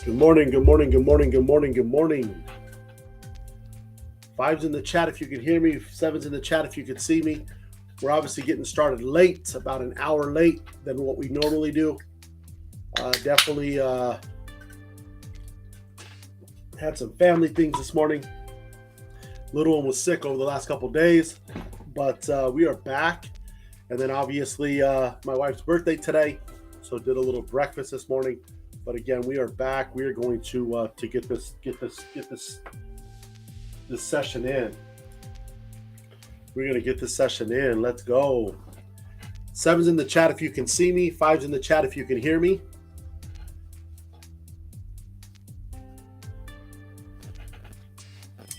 Good morning, good morning, good morning, good morning, good morning. 5's in the chat if you can hear me. 7's in the chat if you can see me. We're obviously getting started late, about an hour late than what we normally do. Definitely had some family things this morning. Little one was sick over the last couple days, but we are back. And then obviously my wife's birthday today, so did a little breakfast this morning. But again, we are back. We are going to get this session in. We're going to get this session in. Let's go. 7's in the chat if you can see me. 5's in the chat if you can hear me.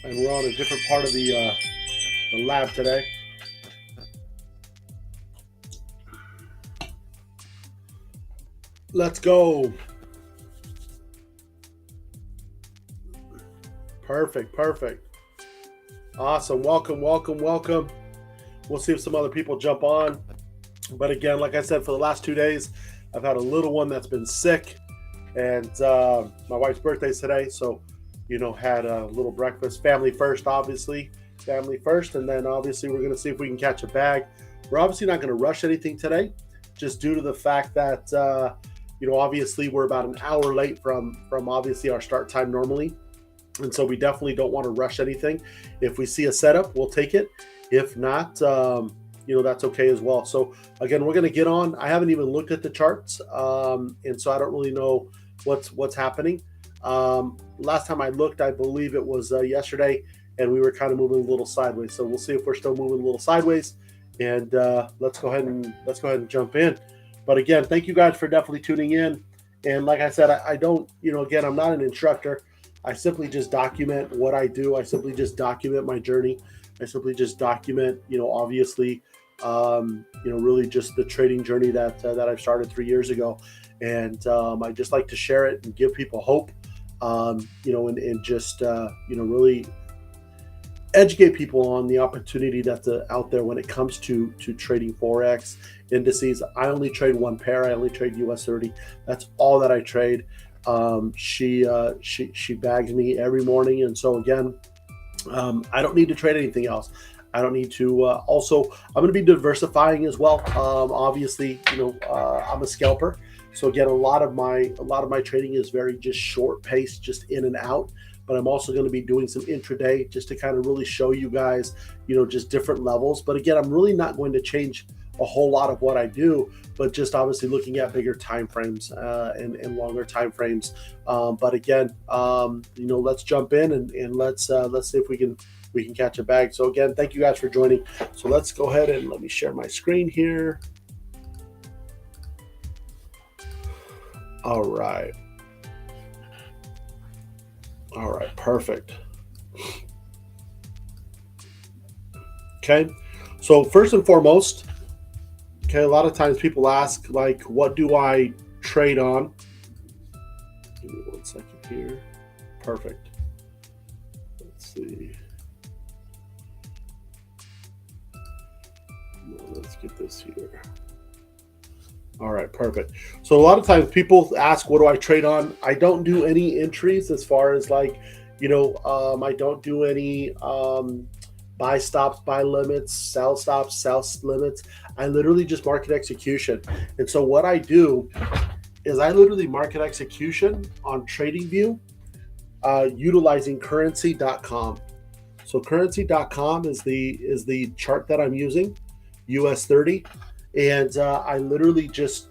And we're on a different part of the lab today. Let's go. Perfect. Awesome. Welcome. We'll see if some other people jump on. But again, like I said, for the last 2 days, I've had a little one that's been sick. And my wife's birthday's today. So, had a little breakfast. Family first, obviously. Family first. And then obviously we're going to see if we can catch a bag. We're obviously not going to rush anything today, just due to the fact that, obviously we're about an hour late from obviously our start time normally. And so we definitely don't want to rush anything. If we see a setup, we'll take it. If not, that's okay as well. So again, we're going to get on. I haven't even looked at the charts. And so I don't really know what's happening. Last time I looked, I believe it was yesterday, and we were kind of moving a little sideways. So we'll see if we're still moving a little sideways. And let's go ahead and jump in. But again, thank you guys for definitely tuning in. And like I said, I don't, again, I'm not an instructor. I simply just document what I do. I simply just document my journey. I simply just document, obviously, really just the trading journey that I've started 3 years ago. And I just like to share it and give people hope, and just, really educate people on the opportunity that's out there when it comes to trading Forex indices. I only trade one pair. I only trade US30. That's all that I trade. She bags me every morning. And so again, I don't need to trade anything else. I don't need to, also, I'm going to be diversifying as well. Obviously, I'm a scalper. So again, a lot of my trading is very just short paced, just in and out. But I'm also going to be doing some intraday just to kind of really show you guys, just different levels. But again, I'm really not going to change a whole lot of what I do, but just obviously looking at bigger time frames and longer time frames. But again, let's jump in and let's see if we can catch a bag. So again, thank you guys for joining. So let's go ahead and let me share my screen here. All right, perfect. Okay, so first and foremost, a lot of times people ask, like, what do I trade on? Give me 1 second here. Perfect. Let's see. Let's get this here. All right, perfect. So a lot of times people ask, what do I trade on? I don't do any entries as far as I don't do any buy stops, buy limits, sell stops, sell limits. I literally just market execution. And so what I do is I literally market execution on TradingView utilizing currency.com. So currency.com is the chart that I'm using, US30. And I literally just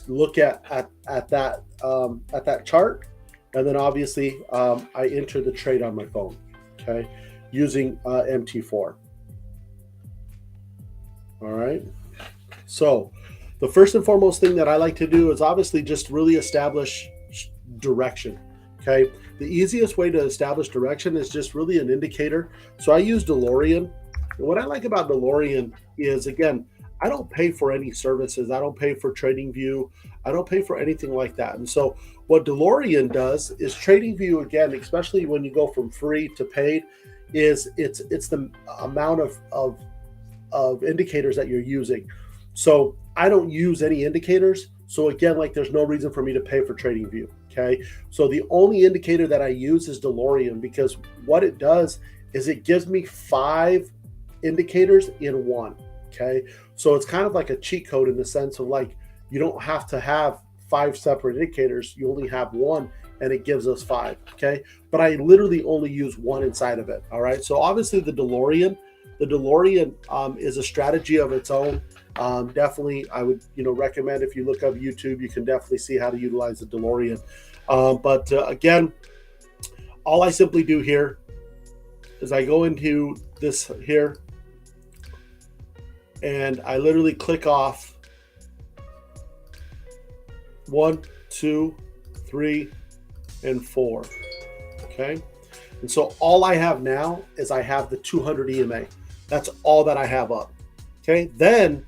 look at that chart, and then obviously I enter the trade on my phone, okay, using MT4. All right. So the first and foremost thing that I like to do is obviously just really establish direction. Okay. The easiest way to establish direction is just really an indicator. So I use DeLorean. And what I like about DeLorean is, again, I don't pay for any services. I don't pay for TradingView. I don't pay for anything like that. And so what DeLorean does is TradingView, again, especially when you go from free to paid, is it's the amount of of indicators that you're using. So I don't use any indicators. So again, like there's no reason for me to pay for TradingView. Okay. So the only indicator that I use is DeLorean, because what it does is it gives me 5 indicators in one. Okay. So it's kind of like a cheat code in the sense of like, you don't have to have 5 separate indicators. You only have one and it gives us 5. Okay. But I literally only use one inside of it. All right. So obviously the DeLorean is a strategy of its own. Definitely, I would recommend, if you look up YouTube, you can definitely see how to utilize the DeLorean. But again, all I simply do here is I go into this here and I literally click off 1, 2, 3, and 4. Okay. And so all I have now is I have the 200 EMA. That's all that I have up. Okay. Then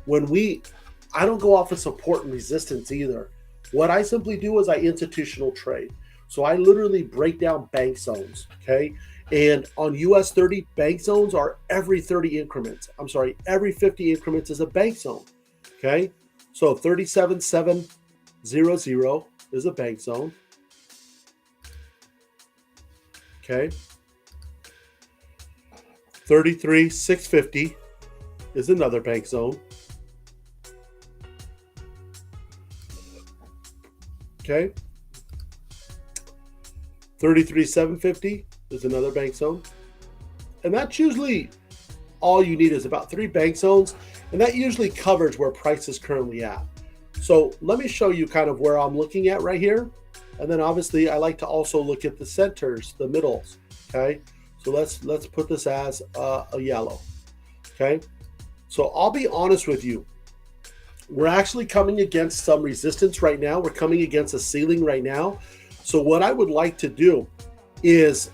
I don't go off of support and resistance either. What I simply do is I institutional trade. So I literally break down bank zones. Okay. And on US30, bank zones are every 30 increments. I'm sorry, every 50 increments is a bank zone. Okay. So 37700 is a bank zone. Okay. 33650 is another bank zone. Okay. 33750 is another bank zone. And that's usually all you need, is about 3 bank zones. And that usually covers where price is currently at. So let me show you kind of where I'm looking at right here. And then obviously I like to also look at the centers, the middles. Okay. So let's put this as a yellow. Okay. So I'll be honest with you. We're actually coming against some resistance right now. We're coming against a ceiling right now. So what I would like to do is,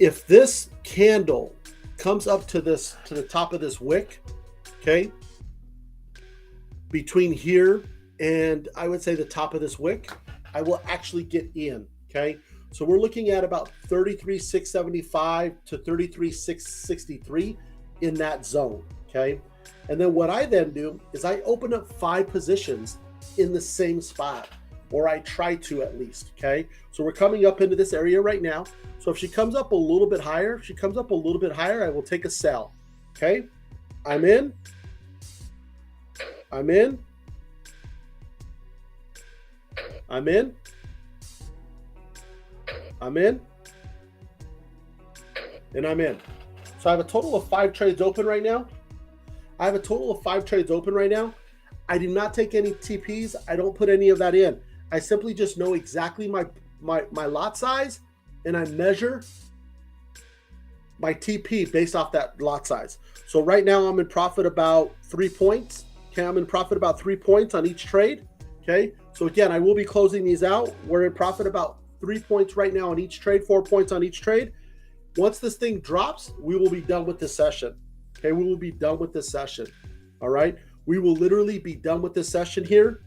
if this candle comes up to the top of this wick, okay, between here and I would say the top of this wick, I will actually get in. Okay. So we're looking at about 33,675 to 33,663 in that zone. Okay. And then what I then do is I open up 5 positions in the same spot, or I try to at least. Okay. So we're coming up into this area right now. So if she comes up a little bit higher, I will take a sell. Okay. I'm in. I'm in. I'm in. I'm in. And I'm in. So I have a total of 5 trades open right now. I do not take any TPs. I don't put any of that in. I simply just know exactly my lot size, and I measure my TP based off that lot size. So right now I'm in profit about 3 points. Okay, I'm in profit about 3 points on each trade. Okay, so again, I will be closing these out. We're in profit about 3 points right now on each trade, 4 points on each trade. Once this thing drops, we will be done with this session. Okay, we will be done with this session. All right, we will literally be done with this session here.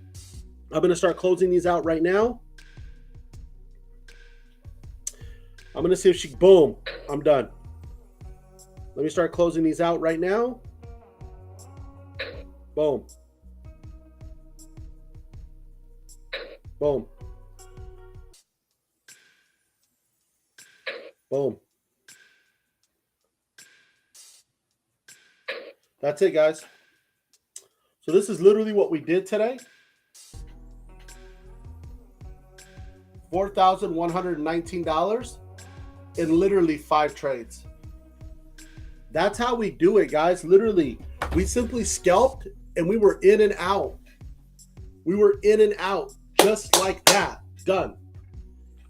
I'm going to start closing these out right now. I'm going to see if she, boom, I'm done. Let me start closing these out right now. Boom. Boom. Boom. That's it, guys. So this is literally what we did today. $4,119 in literally 5 trades. That's how we do it, guys. Literally, we simply scalped and we were in and out. We were in and out just like that. Done.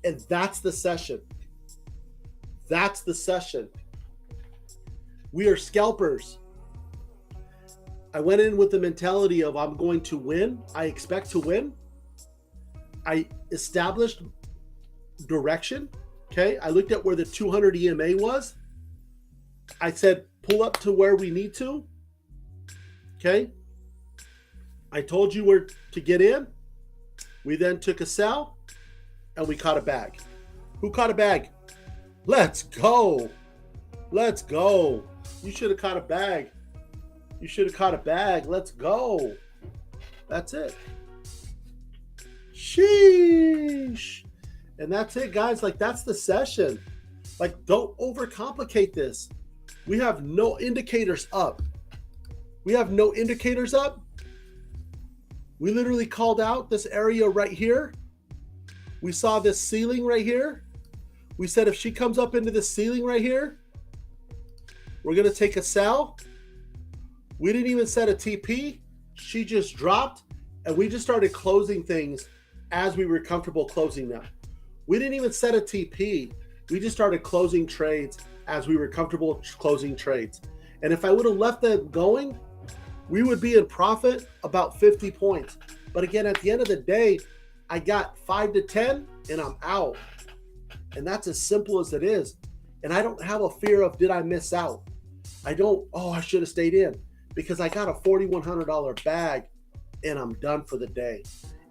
And that's the session. That's the session. We are scalpers. I went in with the mentality of I'm going to win. I expect to win. I established direction. Okay. I looked at where the 200 EMA was. I said, pull up to where we need to. Okay. I told you where to get in. We then took a sell and we caught a bag. Who caught a bag? Let's go. Let's go. You should have caught a bag. You should have caught a bag. Let's go. That's it. Sheesh. And that's it, guys. Like, that's the session. Like, don't overcomplicate this. We have no indicators up. We have no indicators up. We literally called out this area right here. We saw this ceiling right here. We said if she comes up into the ceiling right here, we're going to take a sell. We didn't even set a TP. She just dropped, and we just started closing things as we were comfortable closing them. We didn't even set a TP. We just started closing trades as we were comfortable closing trades. And if I would have left them going, we would be in profit about 50 points. But again, at the end of the day, I got 5 to 10 and I'm out. And that's as simple as it is. And I don't have a fear of, did I miss out? I don't, oh, I should have stayed in, because I got a $4,100 bag and I'm done for the day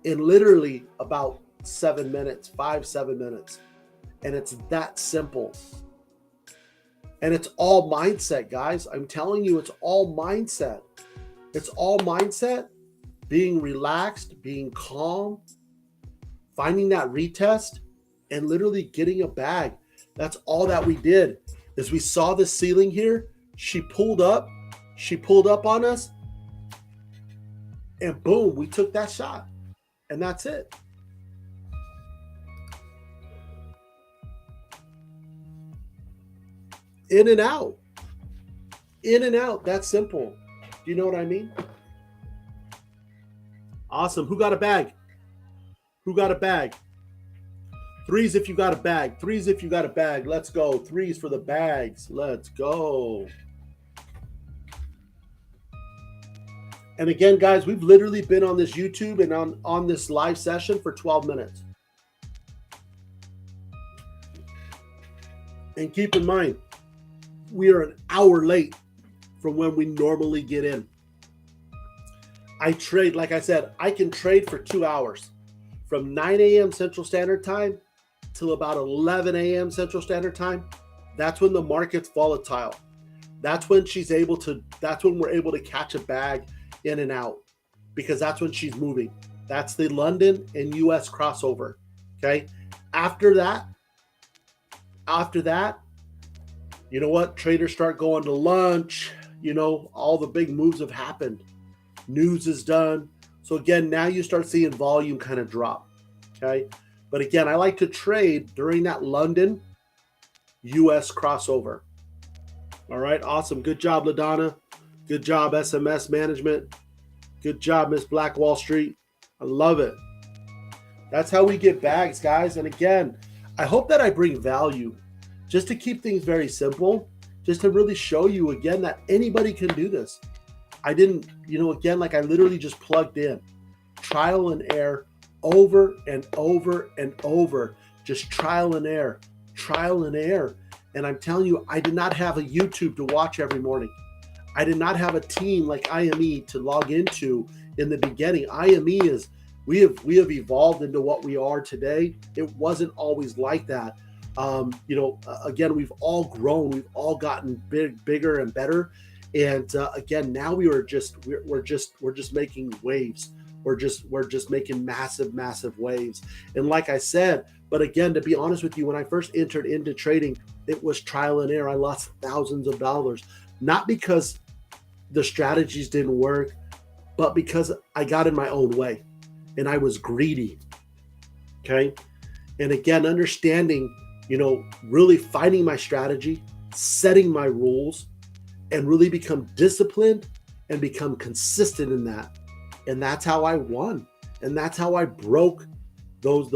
in literally about 7 minutes, 5-7 minutes. And it's that simple. And it's all mindset, guys. I'm telling you, it's all mindset. It's all mindset, being relaxed, being calm, finding that retest, and literally getting a bag. That's all that we did. Is we saw the ceiling here. She pulled up on us, and boom, we took that shot. And that's it. In and out. In and out. That's simple. Do you know what I mean? Awesome. Who got a bag? Who got a bag? Threes if you got a bag. Threes if you got a bag. Let's go. Threes for the bags. Let's go. And again, guys, we've literally been on this YouTube and on this live session for 12 minutes. And keep in mind, we are an hour late from when we normally get in. I trade, like I said, I can trade for 2 hours from 9 a.m. Central Standard Time till about 11 a.m. Central Standard Time. That's when the market's volatile. That's when we're able to catch a bag in and out, because that's when she's moving. That's the London and US crossover. Okay. After that, you know what? Traders start going to lunch. You know, all the big moves have happened. News is done. So again, now you start seeing volume kind of drop. Okay. But again, I like to trade during that London US crossover. All right. Awesome. Good job, LaDonna. Good job, SMS Management. Good job, Miss Black Wall Street. I love it. That's how we get bags, guys. And again, I hope that I bring value just to keep things very simple, just to really show you again that anybody can do this. I didn't, again, like I literally just plugged in, trial and error, over and over and over, just trial and error. And I'm telling you, I did not have a YouTube to watch every morning. I did not have a team like IME to log into in the beginning. IME is, we have evolved into what we are today. It wasn't always like that. Again, we've all grown. We've all gotten bigger and better. And again, now we're just making waves. We're just making massive waves. And like I said, but again, to be honest with you, when I first entered into trading, it was trial and error. I lost thousands of dollars, not because the strategies didn't work, but because I got in my own way and I was greedy. Okay. And again, understanding, really finding my strategy, setting my rules, and really become disciplined and become consistent in that. And that's how I won. And that's how I broke those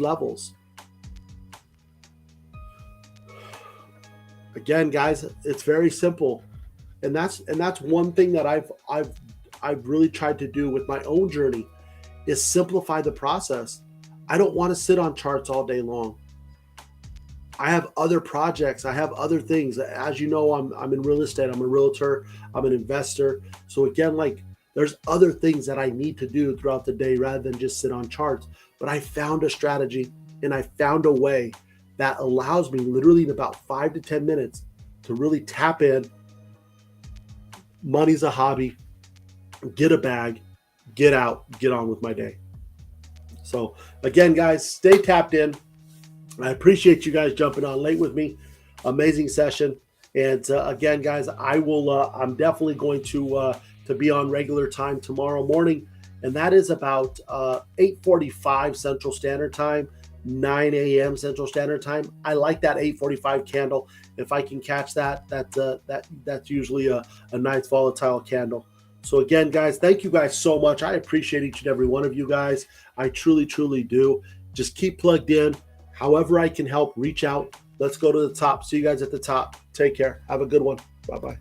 levels. Again, guys, it's very simple. And that's one thing that I've really tried to do with my own journey, is simplify the process. I don't want to sit on charts all day long. I have other projects. I have other things. As you know, I'm in real estate. I'm a realtor. I'm an investor. So again, like there's other things that I need to do throughout the day rather than just sit on charts. But I found a strategy and I found a way that allows me literally in about 5 to 10 minutes to really tap in, Money's a hobby. Get a bag, get out, get on with my day. So again, guys, stay tapped in. I appreciate you guys jumping on late with me. Amazing session. And again, guys, I will. I'm definitely going to be on regular time tomorrow morning, and that is about 8:45 Central Standard Time, 9 a.m. Central Standard Time. I like that 8:45 candle. If I can catch that, that's usually a nice volatile candle. So again, guys, thank you guys so much. I appreciate each and every one of you guys. I truly, truly do. Just keep plugged in. However I can help, reach out. Let's go to the top. See you guys at the top. Take care. Have a good one. Bye-bye.